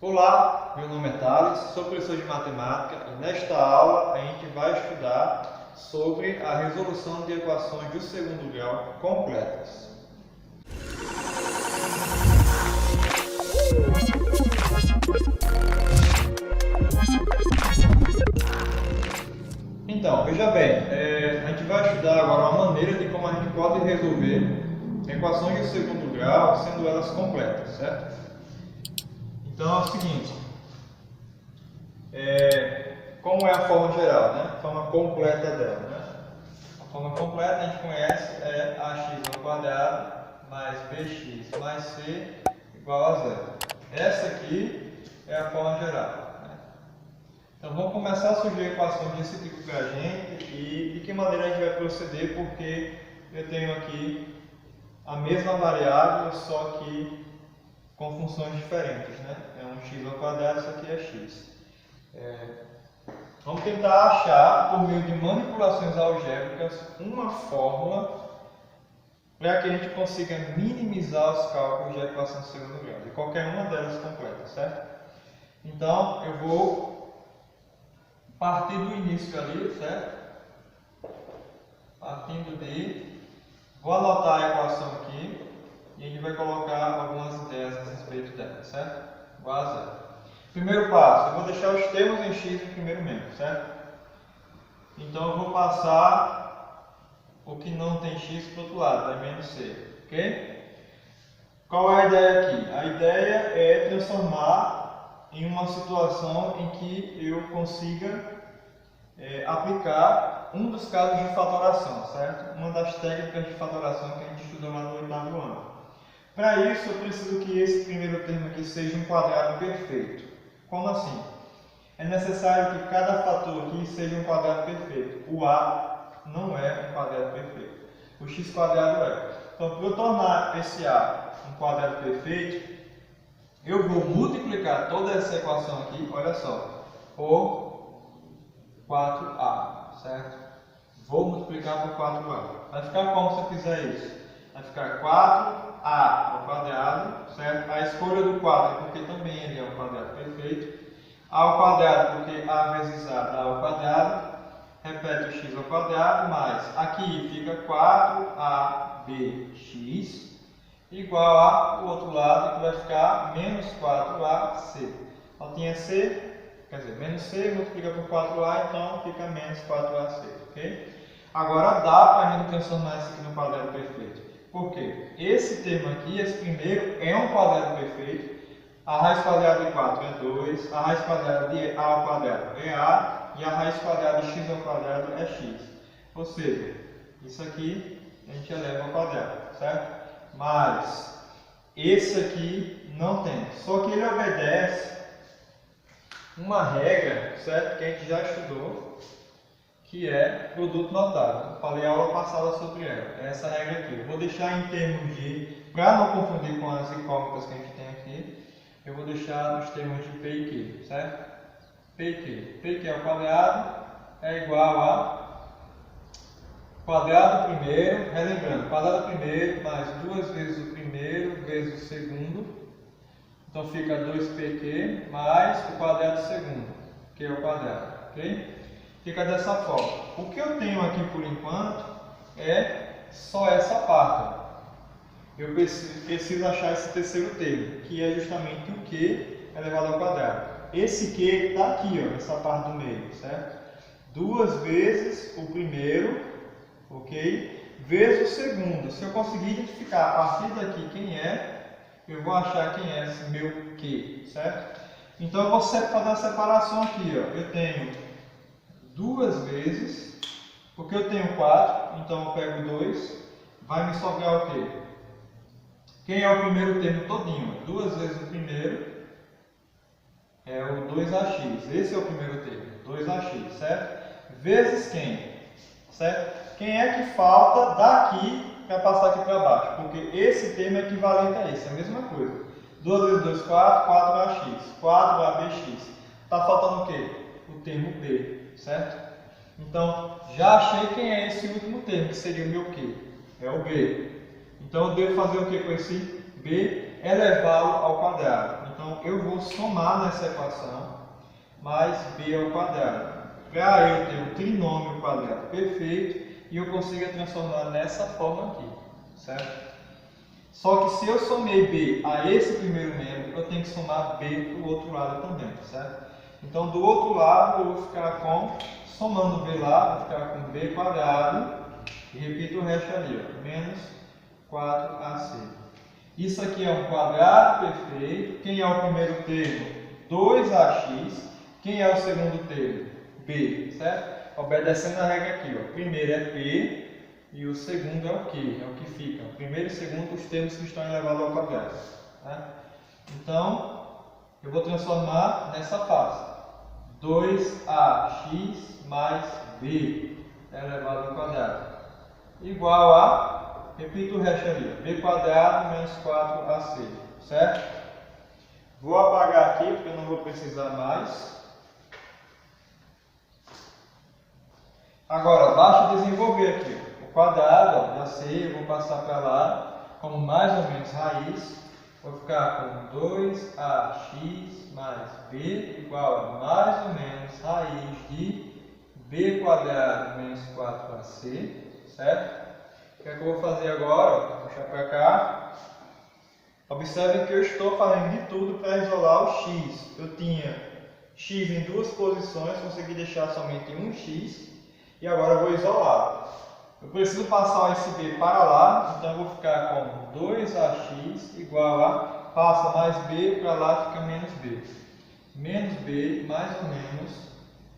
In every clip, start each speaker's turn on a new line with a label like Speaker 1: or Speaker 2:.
Speaker 1: Olá, meu nome é Thales, sou professor de matemática e nesta aula a gente vai estudar sobre a resolução de equações de segundo grau completas. Então, veja bem, a gente vai estudar agora uma maneira de como a gente pode resolver equações de segundo grau, sendo elas completas, certo? Então é o seguinte, como é a forma geral, né? A forma completa dela, né? A forma completa a gente conhece é ax² mais bx mais c igual a zero. Essa aqui é a forma geral. Então vamos começar a surgir equações desse tipo para a gente e de que maneira a gente vai proceder, porque eu tenho aqui a mesma variável, só que com funções diferentes, né? É um x², isso aqui é x. Vamos tentar achar, por meio de manipulações algébricas, uma fórmula para que a gente consiga minimizar os cálculos de equação de segundo grau, de qualquer uma delas completa, certo? Então eu vou partir do início ali, certo? Vou anotar a equação aqui e a gente vai colocar algumas ideias a respeito dela, certo? Igual a zero. Primeiro passo, eu vou deixar os termos em x no primeiro membro, certo? Então eu vou passar o que não tem x para o outro lado, vai menos c, ok? Qual é a ideia aqui? A ideia é transformar em uma situação em que eu consiga aplicar um dos casos de fatoração, certo? Uma das técnicas de fatoração que a gente estudou lá no oitavo ano. Para isso, eu preciso que esse primeiro termo aqui seja um quadrado perfeito. Como assim? É necessário que cada fator aqui seja um quadrado perfeito. O A não é um quadrado perfeito. O x² é. Então, para eu tornar esse A um quadrado perfeito, eu vou multiplicar toda essa equação aqui, olha só, por 4A, certo? Vou multiplicar por 4A. Vai ficar como se eu fizer isso? Vai ficar 4A ao quadrado, certo? A escolha do 4 é porque também ele é um quadrado perfeito. A ao quadrado porque A vezes A dá ao quadrado. Repete o x² mais, aqui fica 4abx igual a, o outro lado, que vai ficar menos 4ac. Então tinha c, quer dizer, menos c multiplica por 4a, então fica menos 4ac, ok? Agora dá para a gente transformar isso aqui no quadrado perfeito. Por quê? Esse termo aqui, esse primeiro, é um quadrado perfeito. A raiz quadrada de 4 é 2, a raiz quadrada de a ao quadrado é a, e a raiz quadrada de x ao quadrado é x. Ou seja, isso aqui a gente eleva ao quadrado, certo? Mas esse aqui não tem, só que ele obedece uma regra, certo? Que a gente já estudou, que é produto notável. Eu falei a aula passada sobre ela, é essa regra aqui. Eu vou deixar em termos de, para não confundir com as incógnitas que a gente tem aqui, eu vou deixar nos termos de P e Q, certo? P e Q. P e Q ao quadrado é igual a quadrado primeiro, relembrando, quadrado primeiro mais 2 vezes o primeiro vezes o segundo. Então fica 2pq mais o quadrado segundo, que é o quadrado, ok? Fica dessa forma. O que eu tenho aqui por enquanto é só essa parte. Eu preciso achar esse terceiro termo, que é justamente o q elevado ao quadrado. Esse q está aqui, ó, nessa parte do meio, certo? 2 vezes o primeiro, ok? Vezes o segundo. Se eu conseguir identificar a partir daqui quem é, eu vou achar quem é esse meu q, certo? Então eu vou fazer uma separação aqui, ó. Eu tenho 2 vezes, porque eu tenho 4, então eu pego 2, vai me sobrar o quê? Quem é o primeiro termo todinho? 2 vezes o primeiro é o 2ax. Esse é o primeiro termo, 2ax, certo? Vezes quem? Certo? Quem é que falta daqui para passar aqui para baixo? Porque esse termo é equivalente a esse, é a mesma coisa. 2 vezes 2, 4, 4ax. 4abx. Está faltando o quê? O termo b, certo? Então, já achei quem é esse último termo, que seria o meu q. É o b. Então, eu devo fazer o que com esse b? Elevá-lo ao quadrado. Então, Então eu vou somar nessa equação mais b ao quadrado, para eu ter um trinômio quadrado perfeito e eu consiga transformar nessa forma aqui, certo? Só que se eu somei b a esse primeiro membro, eu tenho que somar b para o outro lado também, certo? Então do outro lado eu vou ficar com, somando b lá, vou ficar com b quadrado, e repito o resto ali, ó, menos 4ac. Isso aqui é um quadrado perfeito. Quem é o primeiro termo? 2ax. Quem é o segundo termo? B, certo? Obedecendo a regra aqui, ó. O primeiro é P e o segundo é o Q, é o que fica. O primeiro e o segundo, os termos que estão elevados ao quadrado. Tá? Então, eu vou transformar nessa fase. 2ax mais b elevado ao quadrado igual a, repito o resto ali, b quadrado menos 4ac, certo? Vou apagar aqui porque eu não vou precisar mais. Agora, basta desenvolver aqui. O quadrado, ó, já sei, eu vou passar para lá como mais ou menos raiz. Vou ficar com 2ax mais b igual a mais ou menos raiz de b quadrado menos 4ac, certo? O que é que eu vou fazer agora? Vou puxar para cá. Observem que eu estou fazendo de tudo para isolar o x. Eu tinha x em duas posições, consegui deixar somente um x. E agora eu vou isolar. Eu preciso passar esse b para lá, então eu vou ficar com 2ax igual a, passa mais b para lá, fica menos b. Menos b mais ou menos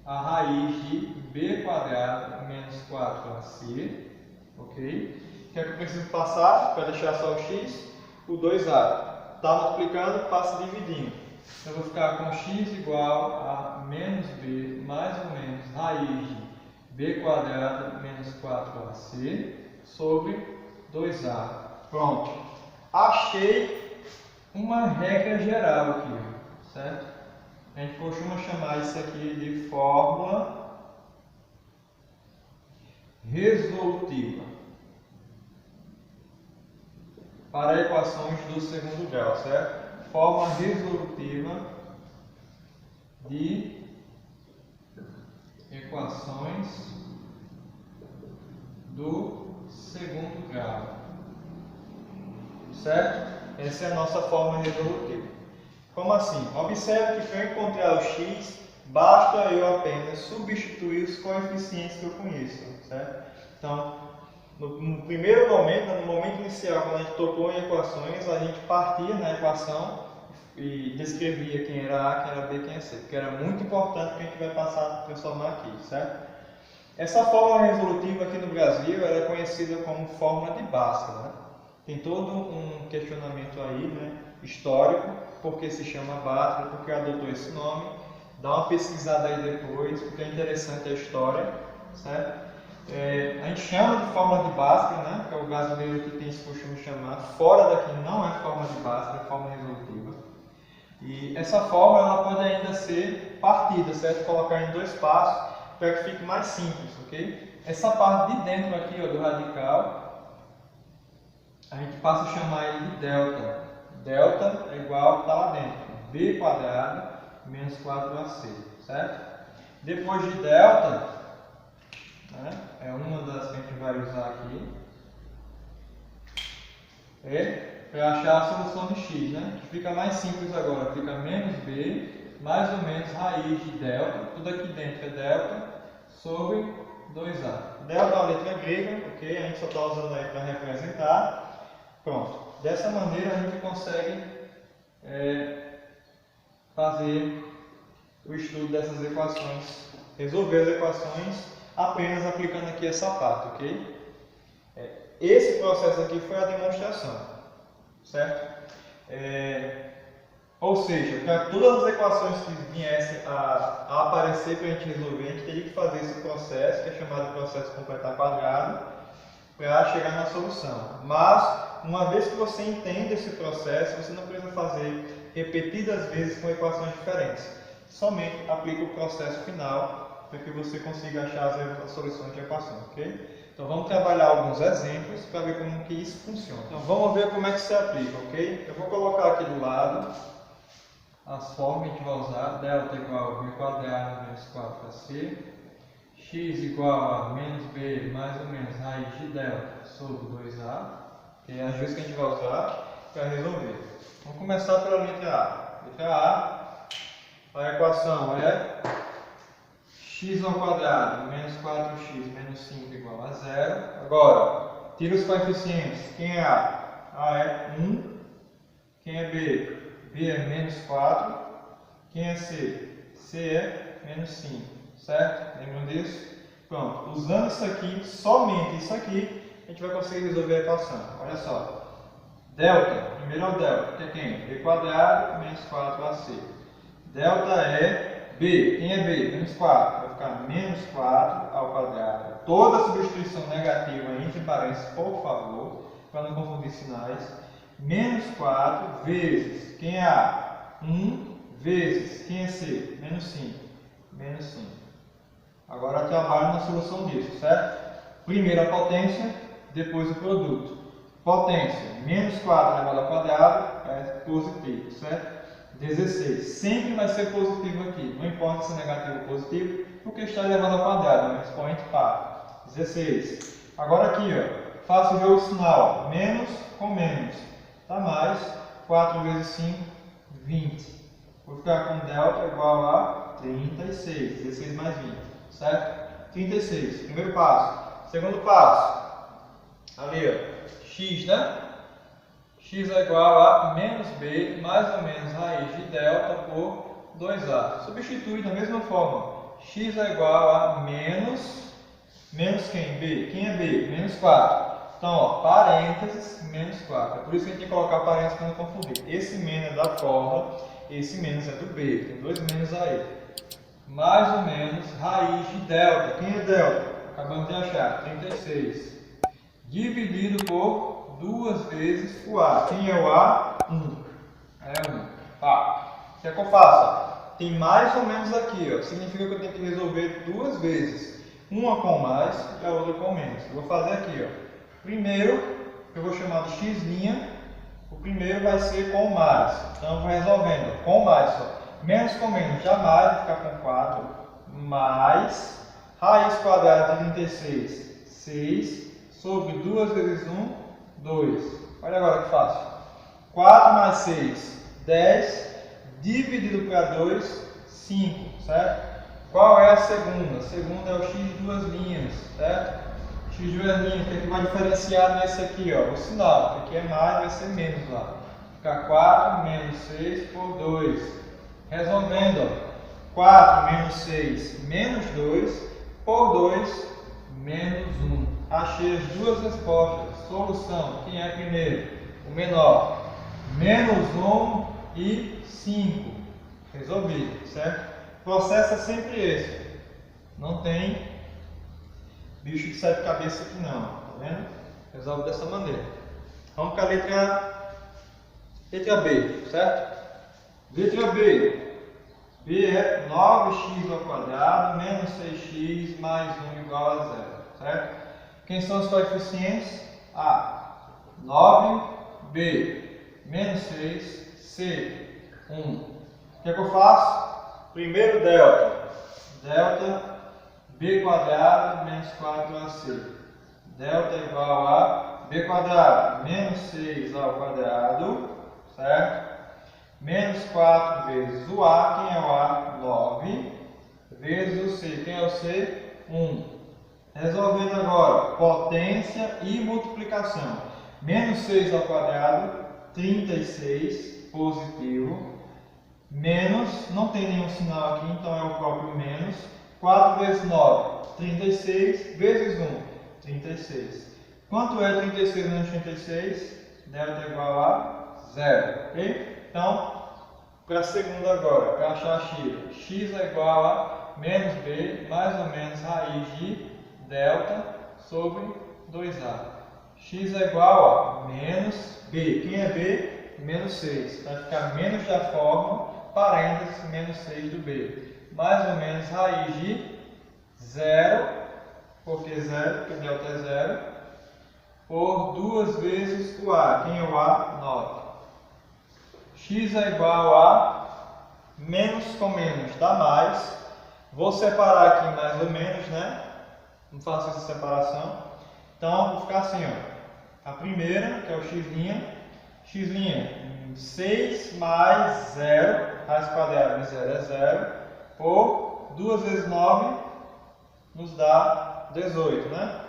Speaker 1: a raiz de b quadrado menos 4ac, ok? O que é que eu preciso passar para deixar só o x? O 2a. Está multiplicando, passa dividindo. Eu vou ficar com x igual a menos b mais ou menos raiz de b quadrado menos 4ac sobre 2a. Pronto. Achei uma regra geral aqui, certo? A gente costuma chamar isso aqui de fórmula resolutiva para equações do segundo grau, certo? Fórmula resolutiva de equações do segundo grau, certo? Essa é a nossa fórmula resolutiva. Como assim? Observe que para encontrar o x, basta eu apenas substituir os coeficientes que eu conheço, certo? Então, no primeiro momento, no momento inicial, quando a gente tocou em equações, a gente partia na equação e descrevia quem era A, quem era B, quem era C, porque era muito importante que a gente vai passar a transformar aqui, certo? Essa fórmula resolutiva aqui no Brasil ela é conhecida como fórmula de Bhaskara, né? Tem todo um questionamento aí, né, histórico, porque se chama Bhaskara, porque adotou esse nome. Dá uma pesquisada aí depois, porque é interessante a história, certo? A gente chama de fórmula de Bhaskara, né, que é o brasileiro que tem esse costume de chamar. Fora daqui não é fórmula de Bhaskara, é fórmula resolutiva. E essa fórmula ela pode ainda ser partida, certo? Colocar em dois passos para que fique mais simples, ok? Essa parte de dentro aqui, ó, do radical, a gente passa a chamar ele de delta. Delta é igual, está lá dentro, b quadrado menos 4ac, certo? Depois de delta, né, é uma das que a gente vai usar aqui, para achar a solução de x, né? Que fica mais simples agora, fica menos b, mais ou menos raiz de delta, tudo aqui dentro é delta, sobre 2a. Delta é uma letra grega, ok? A gente só está usando aí para representar. Pronto. Dessa maneira a gente consegue fazer o estudo dessas equações, resolver as equações apenas aplicando aqui essa parte, ok? Esse processo aqui foi a demonstração, certo? Ou seja, para todas as equações que viessem a aparecer para a gente resolver, a gente teria que fazer esse processo, que é chamado de processo de completar quadrado, para chegar na solução. Mas, uma vez que você entende esse processo, você não precisa fazer repetidas vezes com equações diferentes. Somente aplica o processo final para que você consiga achar as soluções de equação, ok? Então vamos trabalhar alguns exemplos para ver como que isso funciona. Então vamos ver como é que se aplica, ok? Eu vou colocar aqui do lado as formas que a gente vai usar. Delta igual a b quadrado menos 4ac. X igual a menos b mais ou menos raiz de delta sobre 2a. Que é as vezes que a gente vai usar para resolver. Vamos começar pela letra A. Letra A equação é x ao quadrado menos 4x menos 5 igual a 0. Agora, tira os coeficientes. Quem é A? A é 1. Quem é B? B é menos 4. Quem é C? C é menos 5. Certo? Lembram disso? Pronto. Usando isso aqui, somente isso aqui, a gente vai conseguir resolver a equação. Olha só. Delta, primeiro é o delta, que é quem? B quadrado menos 4ac. Delta é B. Quem é B? Menos 4. Vai ficar menos 4 ao quadrado. Toda substituição negativa entre parênteses, por favor, para não confundir sinais. Menos 4 vezes, quem é A? 1 vezes, quem é C? Menos 5. Menos 5. Agora trabalho na solução disso, certo? Primeiro a potência, depois o produto. Potência, menos 4 elevado ao quadrado é positivo, certo? 16. Sempre vai ser positivo aqui. Não importa se é negativo ou positivo, porque está elevado ao quadrado, é um expoente par. 16. Agora aqui, ó, faço o jogo sinal. Menos com menos. Dá mais. 4 vezes 5, 20. Vou ficar com delta igual a 36. 16 mais 20. Certo? 36. Primeiro passo. Segundo passo. Ali, ó. X, né? X é igual a menos b mais ou menos raiz de delta por 2a. Substitui da mesma forma. X é igual a menos quem? B. Quem é B? Menos 4. Então, ó, parênteses, menos 4. É por isso que a gente tem que colocar parênteses para não confundir. Esse menos é da forma, esse menos é do B. Tem dois menos aí. Mais ou menos raiz de delta. Quem é delta? Acabamos de achar. 36. Dividido por 2 vezes o A. Quem é o A? 1. É 1. Tá. O que é que eu faço? Tem mais ou menos aqui. Ó. Significa que eu tenho que resolver 2 vezes. Uma com mais e a outra com menos. Eu vou fazer aqui. Ó. Primeiro, eu vou chamar de x'. O primeiro vai ser com mais. Então, eu vou resolvendo com mais. Ó. Menos com menos. Jamais vai ficar com 4. Mais raiz quadrada de 36. 6. Sobre 2 vezes 1, 2. Olha agora o que faço. 4 mais 6, 10. Dividido para 2, 5. Certo? Qual é a segunda? A segunda é o x de duas linhas. Certo? X de duas linhas. O que é que vai diferenciar nesse aqui? Ó? O sinal. Aqui é mais, vai ser menos lá. Fica 4 menos 6 por 2. Resolvendo. Ó. 4 menos 6 menos 2 por 2 menos 1. Achei as duas respostas. Solução. Quem é primeiro? O menor. Menos 1 e 5. Resolvido, certo? O processo é sempre esse. Não tem bicho de 7 cabeças aqui não. Tá vendo? Resolve dessa maneira. Vamos para a letra B, certo? Letra B. B é 9x ao quadrado menos 6x mais 1 igual a 0. Certo? Quem são os coeficientes? A. 9, B. Menos 6, C. 1. O que é que eu faço? Primeiro delta. Delta B quadrado menos 4ac. Delta igual a B quadrado menos 6 ao quadrado. Certo? Menos 4 vezes o A. Quem é o A? 9. Vezes o C. Quem é o C? 1. Resolvendo agora potência e multiplicação. Menos 6 ao quadrado, 36, positivo. Menos, não tem nenhum sinal aqui, então é o próprio menos. 4 vezes 9, 36, vezes 1, 36. Quanto é 36 menos 36? Delta igual a 0. Ok? Então, para a segunda agora, para achar x. X é igual a menos b mais ou menos raiz de delta sobre 2a. X é igual a menos b. Quem é b? Menos 6. Vai ficar menos da forma, parênteses, menos 6 do b. Mais ou menos raiz de 0, porque 0, porque delta é 0, por 2 vezes o a. Quem é o a? 9. X é igual a menos com menos dá mais. Vou separar aqui mais ou menos, né? Não faço essa separação. Então, vou ficar assim, ó. A primeira, que é o x', 6 mais 0, raiz quadrada de 0 é 0, por 2 vezes 9 nos dá 18, né?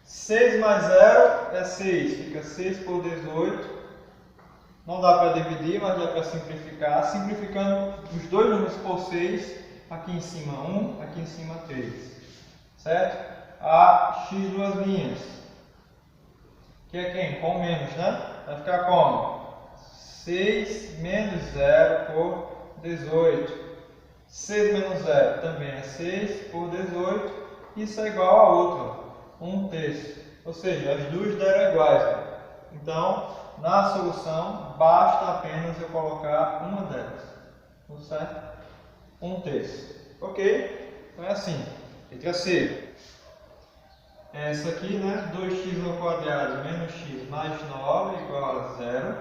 Speaker 1: 6 mais 0 é 6, fica 6 por 18. Não dá para dividir, mas dá para simplificar. Simplificando os dois números por 6, aqui em cima 1, aqui em cima 3. Certo? A x', que é quem? Com menos, né? Vai ficar como? 6 menos 0 por 18. 6 menos 0 também é 6 por 18. Isso é igual a outra, 1/3. Ou seja, as duas deram iguais. Né? Então, na solução, basta apenas eu colocar uma delas. Tudo certo? 1/3. Ok? Então é assim. Letra C. Essa aqui, né? 2x² menos x mais 9 igual a 0.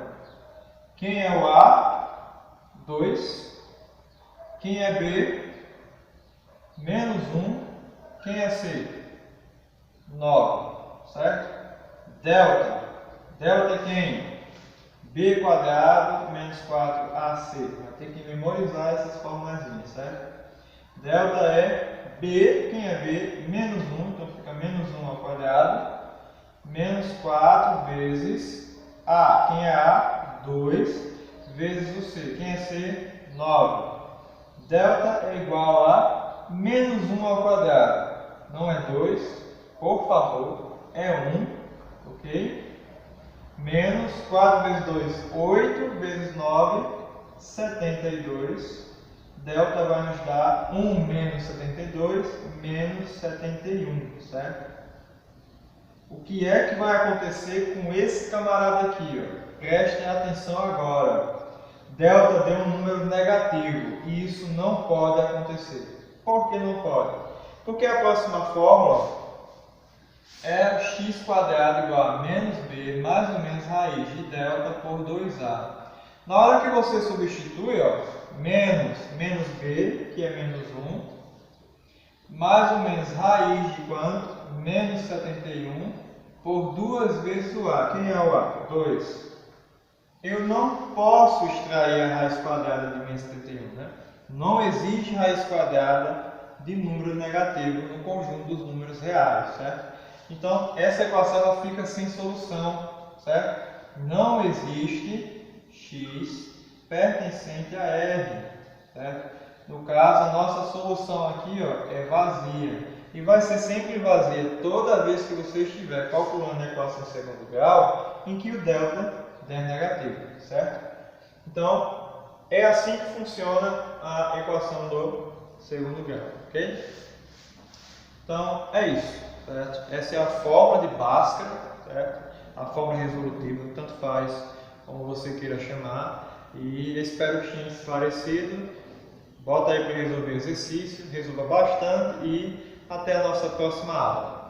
Speaker 1: Quem é o A? 2. Quem é B? Menos 1. Quem é C? 9. Certo? Delta. Delta é quem? B² menos 4AC. Vai ter que memorizar essas formulazinhas, certo? Delta é B. Quem é B? Menos 1. Então fica menos 1 ao quadrado. Menos 4 vezes A. Quem é A? 2 vezes o C. Quem é C? 9. Delta é igual a menos 1 ao quadrado. Não é 2, por favor, é 1, ok? Menos 4 vezes 2, 8 vezes 9, 72. Delta vai nos dar 1 menos 72, menos 71, certo? O que é que vai acontecer com esse camarada aqui? Ó? Prestem atenção agora. Delta deu um número negativo e isso não pode acontecer. Por que não pode? Porque a próxima fórmula é x² igual a menos b mais ou menos raiz de delta por 2a. Na hora que você substitui, ó, menos b, que é menos 1, mais ou menos raiz de quanto? Menos 71 por 2 vezes o a. Quem é o a? 2. Eu não posso extrair a raiz quadrada de menos 71, né? Não existe raiz quadrada de número negativo no conjunto dos números reais, certo? Então, essa equação ela fica sem solução, certo? Não existe x pertencente a R, certo? No caso, a nossa solução aqui, ó, é vazia. E vai ser sempre vazia toda vez que você estiver calculando a equação em segundo grau, em que o delta der negativo, certo? Então, é assim que funciona a equação do segundo grau, ok? Então, é isso, certo? Essa é a fórmula de Bhaskara, certo? A fórmula resolutiva, tanto faz como você queira chamar. E espero que tenha esclarecido. Bota aí para resolver o exercício, resolva bastante e até a nossa próxima aula.